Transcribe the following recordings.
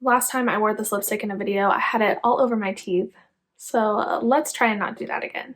Last time I wore this lipstick in a video, I had it all over my teeth. So let's try and not do that again.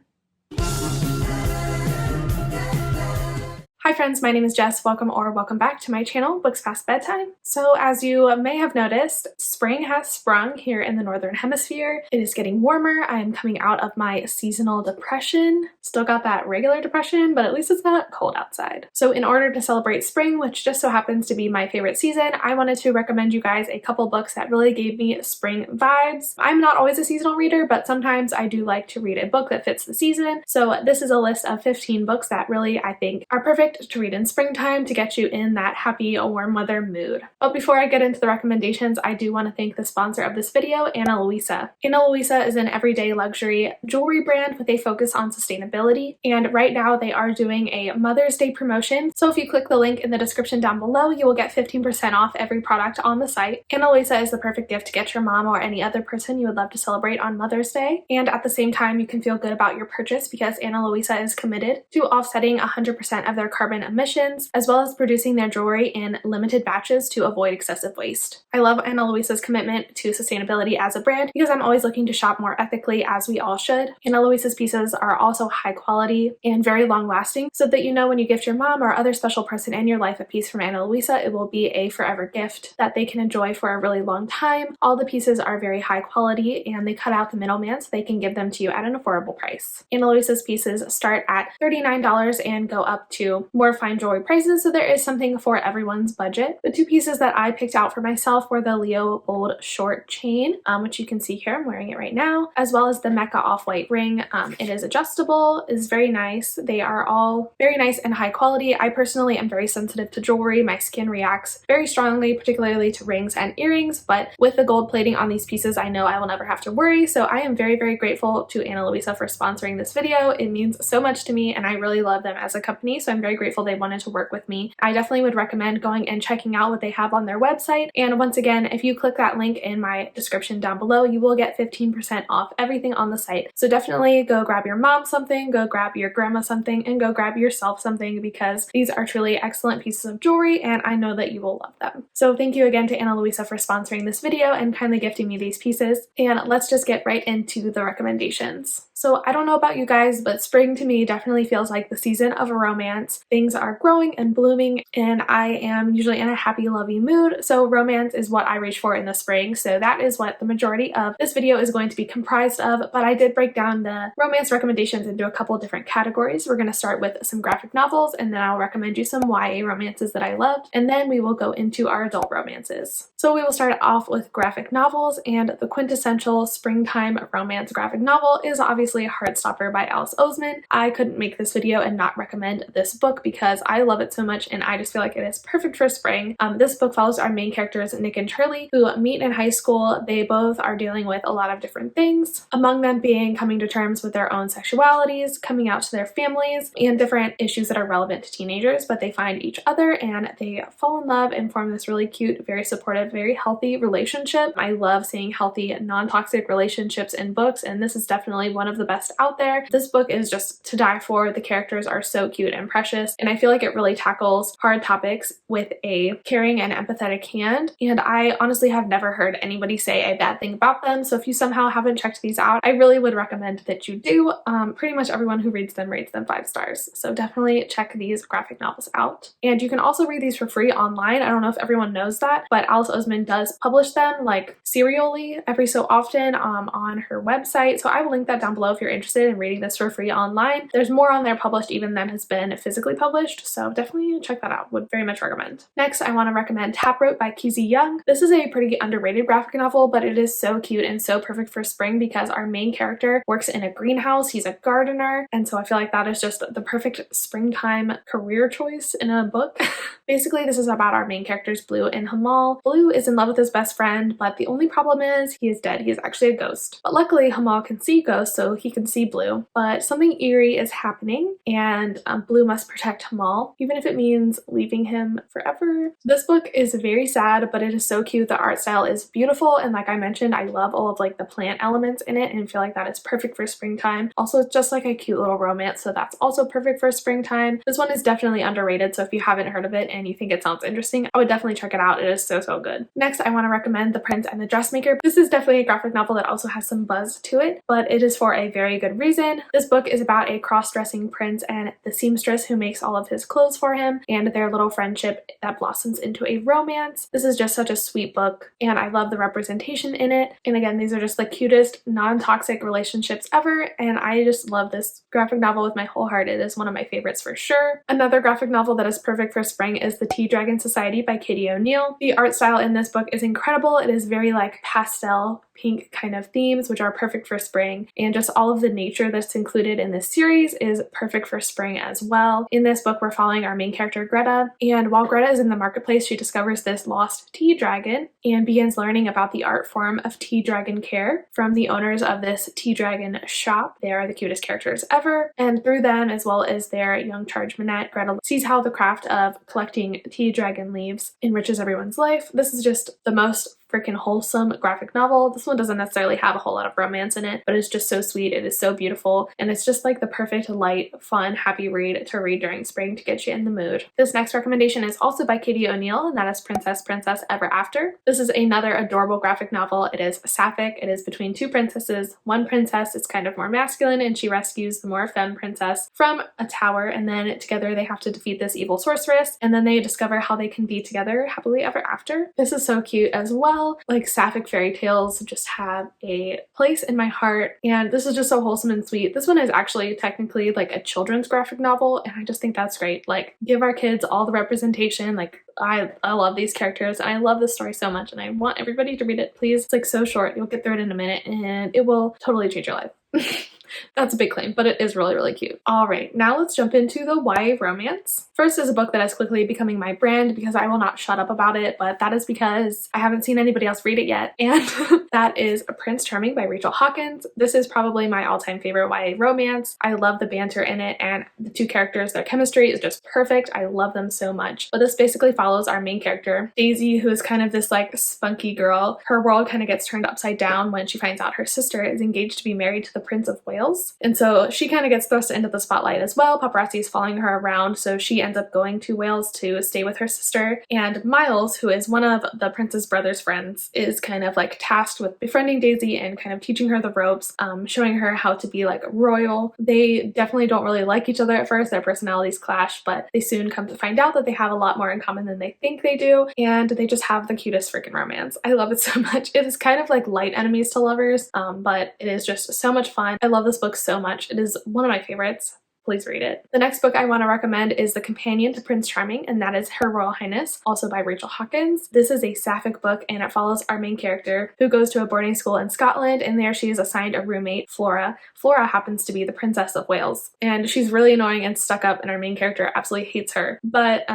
Hi friends, my name is Jess. Welcome back to my channel, Books Past Bedtime. So as you may have noticed, spring has sprung here in the Northern Hemisphere. It is getting warmer. I am coming out of my seasonal depression. Still got that regular depression, but at least it's not cold outside. So in order to celebrate spring, which just so happens to be my favorite season, I wanted to recommend you guys a couple books that really gave me spring vibes. I'm not always a seasonal reader, but sometimes I do like to read a book that fits the season. So this is a list of 15 books that really, I think, are perfect to read in springtime to get you in that happy warm weather mood. But before I get into the recommendations, I do want to thank the sponsor of this video, 𝗕𝗓. 𝗕𝗓 is an everyday luxury jewelry brand with a focus on sustainability, and right now they are doing a Mother's Day promotion. So if you click the link in the description down below, you will get 15% off every product on the site. 𝗕𝗓 is the perfect gift to get your mom or any other person you would love to celebrate on Mother's Day, and at the same time you can feel good about your purchase because 𝗕𝗓 is committed to offsetting 100% of their carbon emissions, as well as producing their jewelry in limited batches to avoid excessive waste. I love 𝗕𝗓's commitment to sustainability as a brand because I'm always looking to shop more ethically, as we all should. 𝗕𝗓's pieces are also high quality and very long lasting, so that you know when you gift your mom or other special person in your life a piece from 𝗕𝗓, it will be a forever gift that they can enjoy for a really long time. All the pieces are very high quality and they cut out the middleman so they can give them to you at an affordable price. 𝗕𝗓's pieces start at $39 and go up to more fine jewelry prices, so there is something for everyone's budget. The two pieces that I picked out for myself were the Leo Bold short chain, which you can see here, I'm wearing it right now, as well as the Mecca off-white ring. It is adjustable, is very nice. They are all very nice and high quality. I personally am very sensitive to jewelry. My skin reacts very strongly, particularly to rings and earrings, but with the gold plating on these pieces, I know I will never have to worry. So I am very, very grateful to 𝗕𝗓 for sponsoring this video. It means so much to me and I really love them as a company, so I'm very grateful they wanted to work with me. I definitely would recommend going and checking out what they have on their website. And once again, if you click that link in my description down below, you will get 15% off everything on the site. So definitely go grab your mom something, go grab your grandma something, and go grab yourself something because these are truly excellent pieces of jewelry and I know that you will love them. So thank you again to 𝗕𝗓 for sponsoring this video and kindly gifting me these pieces. And let's just get right into the recommendations. So I don't know about you guys, but spring to me definitely feels like the season of romance. Things are growing and blooming and I am usually in a happy, lovey mood. So romance is what I reach for in the spring. So that is what the majority of this video is going to be comprised of, but I did break down the romance recommendations into a couple different categories. We're going to start with some graphic novels and then I'll recommend you some YA romances that I loved, and then we will go into our adult romances. So we will start off with graphic novels, and the quintessential springtime romance graphic novel is obviously Heartstopper by Alice Oseman. I couldn't make this video and not recommend this book because I love it so much and I just feel like it is perfect for spring. This book follows our main characters Nick and Charlie, who meet in high school. They both are dealing with a lot of different things, among them being coming to terms with their own sexualities, coming out to their families, and different issues that are relevant to teenagers, but they find each other and they fall in love and form this really cute, very supportive, very healthy relationship. I love seeing healthy, non-toxic relationships in books, and this is definitely one of the best out there. This book is just to die for. The characters are so cute and precious, and I feel like it really tackles hard topics with a caring and empathetic hand, and I honestly have never heard anybody say a bad thing about them. So if you somehow haven't checked these out, I really would recommend that you do. Pretty much everyone who reads them rates them 5 stars, so definitely check these graphic novels out. And you can also read these for free online. I don't know if everyone knows that, but Alice Oseman does publish them like serially every so often on her website, so I will link that down below if you're interested in reading this for free online. There's more on there published even than has been physically published, so definitely check that out. Would very much recommend. Next, I want to recommend Taproot by Kizzy Young. This is a pretty underrated graphic novel, but it is so cute and so perfect for spring because our main character works in a greenhouse. He's a gardener, and so I feel like that is just the perfect springtime career choice in a book. Basically, this is about our main characters Blue and Hamal. Blue is in love with his best friend, but the only problem is he is dead. He is actually a ghost. But luckily, Hamal can see ghosts, so he can see Blue, but something eerie is happening, and Blue must protect 𝗕𝗄, even if it means leaving him forever. This book is very sad, but it is so cute. The art style is beautiful, and like I mentioned, I love all of like the plant elements in it and feel like that is perfect for springtime. Also, it's just like a cute little romance, so that's also perfect for springtime. This one is definitely underrated, so if you haven't heard of it and you think it sounds interesting, I would definitely check it out. It is so good. Next, I want to recommend The Prince and the Dressmaker. This is definitely a graphic novel that also has some buzz to it, but it is for a very good reason. This book is about a cross-dressing prince and the seamstress who makes all of his clothes for him, and their little friendship that blossoms into a romance. This is just such a sweet book, and I love the representation in it. And again, these are just the cutest non-toxic relationships ever, and I just love this graphic novel with my whole heart. It is one of my favorites for sure. Another graphic novel that is perfect for spring is The Tea Dragon Society by Katie O'Neill. The art style in this book is incredible. It is very like pastel pink kind of themes, which are perfect for spring, and just all of the nature that's included in this series is perfect for spring as well. In this book, we're following our main character Greta, and while Greta is in the marketplace, she discovers this lost tea dragon and begins learning about the art form of tea dragon care from the owners of this tea dragon shop. They are the cutest characters ever, and through them, as well as their young charge Minette, Greta sees how the craft of collecting tea dragon leaves enriches everyone's life. This is just the most freaking wholesome graphic novel. This one doesn't necessarily have a whole lot of romance in it, but it's just so sweet. It is so beautiful, and it's just like the perfect light, fun, happy read to read during spring to get you in the mood. This next recommendation is also by Katie O'Neill, and that is Princess Ever After. This is another adorable graphic novel. It is sapphic. It is between two princesses. One princess is kind of more masculine, and she rescues the more femme princess from a tower, and then together they have to defeat this evil sorceress, and then they discover how they can be together happily ever after. This is so cute as well. Like sapphic fairy tales just have a place in my heart, and this is just so wholesome and sweet. This one is actually technically like a children's graphic novel, and I just think that's great. Like, give our kids all the representation. Like, I love these characters, and I love this story so much, and I want everybody to read it, please. It's like so short. You'll get through it in a minute, and it will totally change your life. That's a big claim, but it is really cute. Alright, now let's jump into the YA romance. First is a book that is quickly becoming my brand because I will not shut up about it, but that is because I haven't seen anybody else read it yet, and that is Prince Charming by Rachel Hawkins. This is probably my all-time favorite YA romance. I love the banter in it, and the two characters, their chemistry is just perfect. I love them so much. But this basically follows our main character, Daisy, who is kind of this like spunky girl. Her world kind of gets turned upside down when she finds out her sister is engaged to be married to the Prince of Wales. And so she kind of gets thrust into the spotlight as well. Paparazzi is following her around, so she ends up going to Wales to stay with her sister. And Miles, who is one of the prince's brother's friends, is kind of like tasked with befriending Daisy and kind of teaching her the ropes, showing her how to be like royal. They definitely don't really like each other at first. Their personalities clash, but they soon come to find out that they have a lot more in common than they think they do, and they just have the cutest freaking romance. I love it so much. It is kind of like light enemies to lovers, but it is just so much fun. I love this book so much. It is one of my favorites. Please read it. The next book I want to recommend is the companion to Prince Charming, and that is Her Royal Highness, also by Rachel Hawkins. This is a sapphic book, and it follows our main character who goes to a boarding school in Scotland, and there she is assigned a roommate, Flora. Flora happens to be the Princess of Wales, and she's really annoying and stuck up, and our main character absolutely hates her. But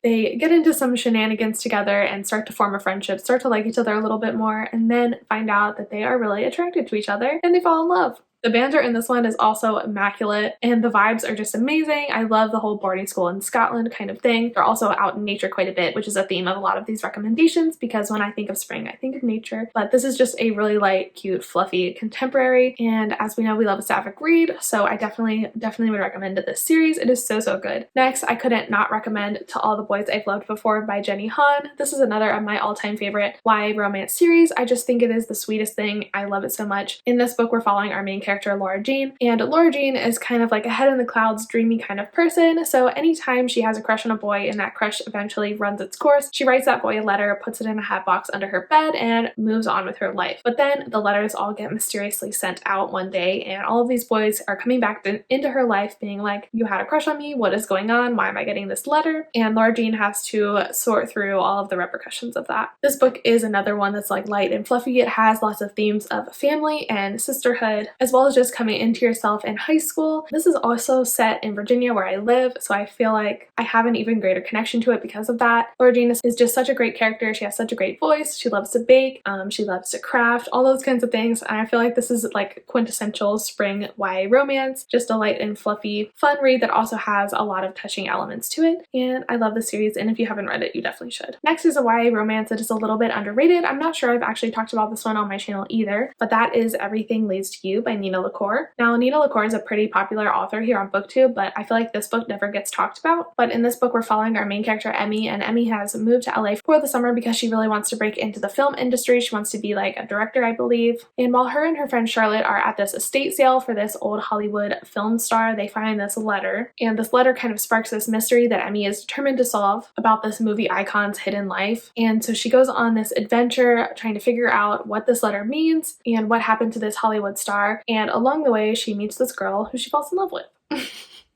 they get into some shenanigans together and start to form a friendship, start to like each other a little bit more, and then find out that they are really attracted to each other, and they fall in love. The banter in this one is also immaculate, and the vibes are just amazing. I love the whole boarding school in Scotland kind of thing. They're also out in nature quite a bit, which is a theme of a lot of these recommendations, because when I think of spring, I think of nature. But this is just a really light, cute, fluffy contemporary, and as we know, we love a sapphic read, so I definitely would recommend this series. It is so good. Next, I couldn't not recommend To All the Boys I've Loved Before by Jenny Han. This is another of my all-time favorite YA romance series. I just think it is the sweetest thing. I love it so much. In this book, we're following our main character, Laura Jean, and Laura Jean is kind of like a head in the clouds, dreamy kind of person, so anytime she has a crush on a boy and that crush eventually runs its course, she writes that boy a letter, puts it in a hat box under her bed, and moves on with her life. But then the letters all get mysteriously sent out one day, and all of these boys are coming back into her life being like, you had a crush on me, what is going on, why am I getting this letter? And Laura Jean has to sort through all of the repercussions of that. This book is another one that's like light and fluffy. It has lots of themes of family and sisterhood, as well well as just coming into yourself in high school. This is also set in Virginia where I live, so I feel like I have an even greater connection to it because of that. Laura Jean is just such a great character. She has such a great voice. She loves to bake, she loves to craft, all those kinds of things, and I feel like this is like quintessential spring YA romance, just a light and fluffy fun read that also has a lot of touching elements to it, and I love this series, and if you haven't read it, you definitely should. Next is a YA romance that is a little bit underrated. I'm not sure I've actually talked about this one on my channel either, but that is Everything Leads to You by 𝗕𝗓 𝗓𝗏. Now, 𝗕𝗓 𝗓𝗏 is a pretty popular author here on Booktube, but I feel like this book never gets talked about. But in this book, we're following our main character, Emmy, and Emmy has moved to LA for the summer because she really wants to break into the film industry. She wants to be like a director, I believe. And while her and her friend Charlotte are at this estate sale for this old Hollywood film star, they find this letter, and this letter kind of sparks this mystery that Emmy is determined to solve about this movie icon's hidden life. And so she goes on this adventure trying to figure out what this letter means and what happened to this Hollywood star, and along the way she meets this girl who she falls in love with.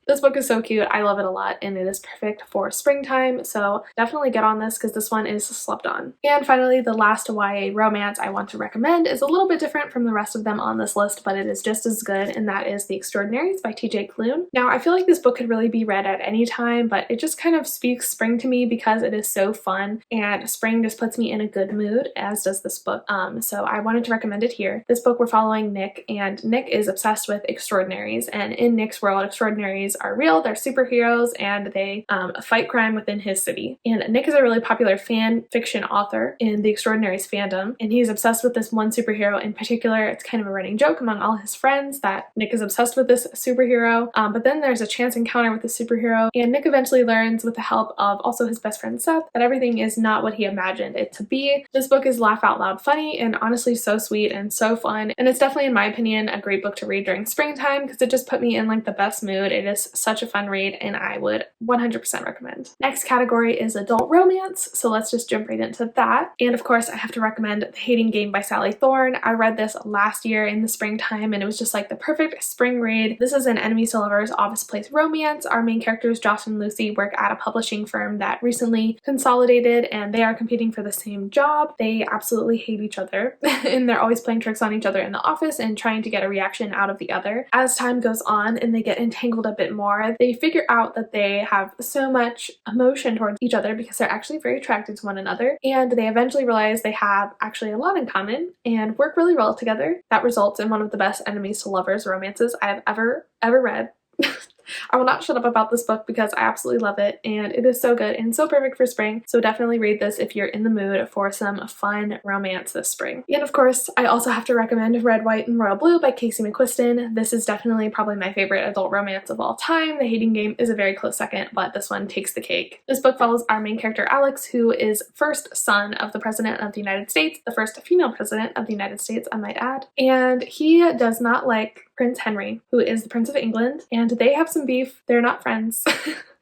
This book is so cute. I love it a lot, and it is perfect for springtime, so definitely get on this because this one is slept on. And finally, the last YA romance I want to recommend is a little bit different from the rest of them on this list, but it is just as good, and that is The Extraordinaries by T.J. Klune. Now, I feel like this book could really be read at any time, but it just kind of speaks spring to me because it is so fun, and spring just puts me in a good mood, as does this book. So I wanted to recommend it here. This book, we're following Nick, and Nick is obsessed with extraordinaries, and in Nick's world, extraordinaries are real, they're superheroes, and they fight crime within his city. And Nick is a really popular fan fiction author in the Extraordinaries fandom, and he's obsessed with this one superhero in particular. It's kind of a running joke among all his friends that Nick is obsessed with this superhero, but then there's a chance encounter with the superhero, and Nick eventually learns, with the help of also his best friend Seth, that everything is not what he imagined it to be. This book is laugh out loud funny and honestly so sweet and so fun, and it's definitely, in my opinion, a great book to read during springtime because it just put me in like the best mood. It is such a fun read, and I would 100% recommend. Next category is adult romance, so let's just jump right into that. And of course, I have to recommend The Hating Game by Sally Thorne. I read this last year in the springtime, and it was just like the perfect spring read. This is an enemies to lovers office place romance. Our main characters, Josh and Lucy, work at a publishing firm that recently consolidated, and they are competing for the same job. They absolutely hate each other, and they're always playing tricks on each other in the office and trying to get a reaction out of the other. As time goes on and they get entangled a bit more, they figure out that they have so much emotion towards each other because they're actually very attracted to one another, and they eventually realize they have actually a lot in common and work really well together. That results in one of the best enemies to lovers romances I have ever read. I will not shut up about this book because I absolutely love it, and it is so good and so perfect for spring, so definitely read this if you're in the mood for some fun romance this spring. And of course, I also have to recommend Red, White, and Royal Blue by 𝗕cie McQuiston. This is definitely probably my favorite adult romance of all time. The Hating Game is a very close second, but this one takes the cake. This book follows our main character Alex, who is first son of the President of the United States, the first female president of the United States, I might add, and he does not like Prince Henry, who is the Prince of England, and they have some beef. They're not friends.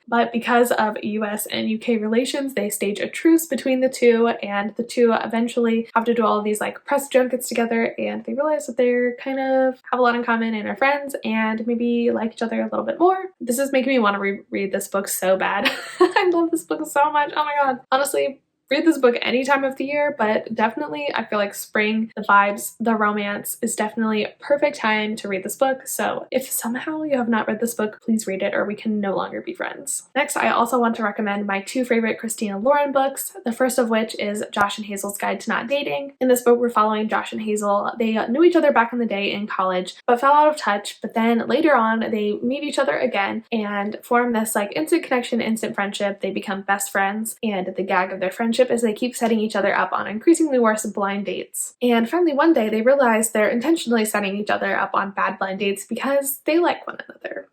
But because of US and UK relations, they stage a truce between the two, and the two eventually have to do all of these like press junkets together, and they realize that they're kind of have a lot in common and are friends and maybe like each other a little bit more. This is making me want to reread this book so bad. I love this book so much. Oh my god. Honestly, read this book any time of the year, but definitely I feel like spring, the vibes, the romance is definitely a perfect time to read this book. So if somehow you have not read this book, please read it or we can no longer be friends. Next, I also want to recommend my two favorite Christina Lauren books, the first of which is Josh and Hazel's Guide to Not Dating. In this book, we're following Josh and Hazel. They knew each other back in the day in college, but fell out of touch, but then later on they meet each other again and form this like instant connection, instant friendship. They become best friends, and the gag of their friendship is they keep setting each other up on increasingly worse blind dates. And finally one day they realize they're intentionally setting each other up on bad blind dates because they like one another.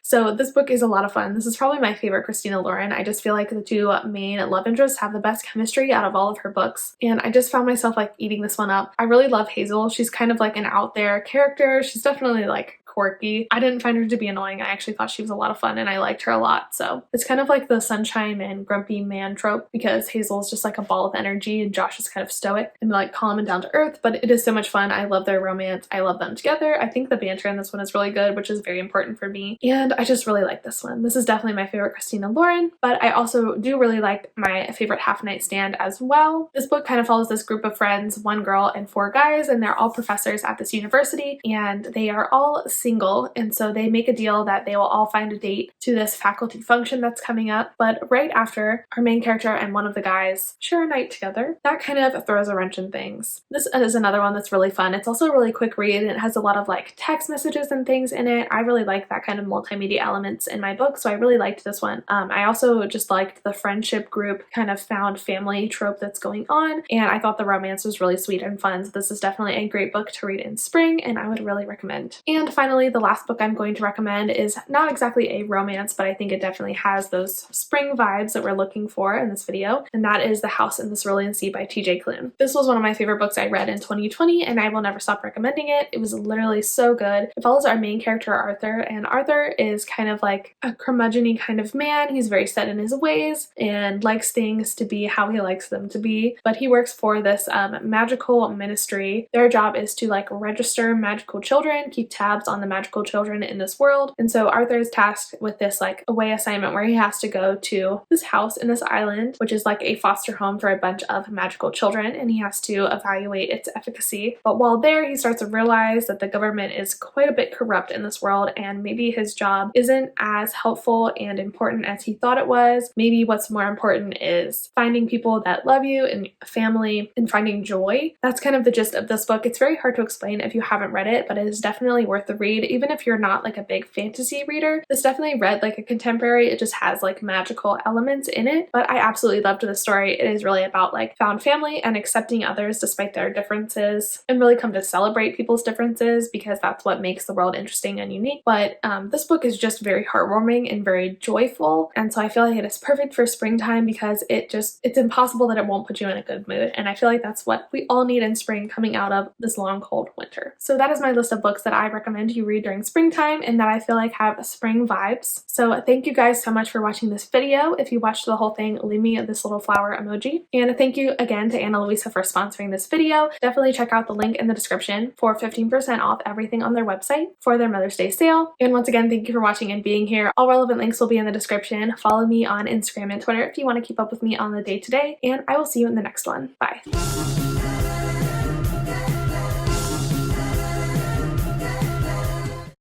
So this book is a lot of fun. This is probably my favorite Christina Lauren. I just feel like the two main love interests have the best chemistry out of all of her books, and I just found myself like eating this one up. I really love Hazel. She's kind of like an out there character. She's definitely like quirky. I didn't find her to be annoying. I actually thought she was a lot of fun and I liked her a lot. So it's kind of like the sunshine and grumpy man trope, because Hazel's just like a ball of energy and Josh is kind of stoic and like calm and down to earth, but it is so much fun. I love their romance. I love them together. I think the banter in this one is really good, which is very important for me. And I just really like this one. This is definitely my favorite Christina Lauren, but I also do really like my favorite Half Night Stand as well. This book kind of follows this group of friends, 1 girl and 4 guys, and they're all professors at this university and they are all single, and so they make a deal that they will all find a date to this faculty function that's coming up. But right after, our main character and one of the guys share a night together. That kind of throws a wrench in things. This is another one that's really fun. It's also a really quick read and it has a lot of like text messages and things in it. I really like that kind of multimedia elements in my book, so I really liked this one. I also just liked the friendship group kind of found family trope that's going on, and I thought the romance was really sweet and fun. So this is definitely a great book to read in spring and I would really recommend. And finally, the last book I'm going to recommend is not exactly a romance, but I think it definitely has those spring vibes that we're looking for in this video, and that is The House in the Cerulean Sea by T.J. Klune. This was one of my favorite books I read in 2020 and I will never stop recommending it. It was literally so good. It follows our main character Arthur, and Arthur is kind of like a curmudgeon-y kind of man. He's very set in his ways and likes things to be how he likes them to be, but he works for this magical ministry. Their job is to like register magical children, keep tabs on the magical children in this world, and so Arthur is tasked with this like away assignment where he has to go to this house in this island, which is like a foster home for a bunch of magical children, and he has to evaluate its efficacy. But while there, he starts to realize that the government is quite a bit corrupt in this world, and maybe his job isn't as helpful and important as he thought it was. Maybe what's more important is finding people that love you and family and finding joy. That's kind of the gist of this book. It's very hard to explain if you haven't read it, but it is definitely worth the read. Even if you're not like a big fantasy reader, this definitely read like a contemporary. It just has like magical elements in it, but I absolutely loved the story. It is really about like found family and accepting others despite their differences, and really come to celebrate people's differences because that's what makes the world interesting and unique. But this book is just very heartwarming and very joyful, and so I feel like it is perfect for springtime because it's impossible that it won't put you in a good mood, and I feel like that's what we all need in spring coming out of this long cold winter. So that is my list of books that I recommend you read during springtime and that I feel like have spring vibes. So thank you guys so much for watching this video. If you watched the whole thing, leave me this little flower emoji. And thank you again to Ana Luisa for sponsoring this video. Definitely check out the link in the description for 15% off everything on their website for their Mother's Day sale. And once again, thank you for watching and being here. All relevant links will be in the description. Follow me on Instagram and Twitter if you want to keep up with me on the day-to-day, and I will see you in the next one. Bye.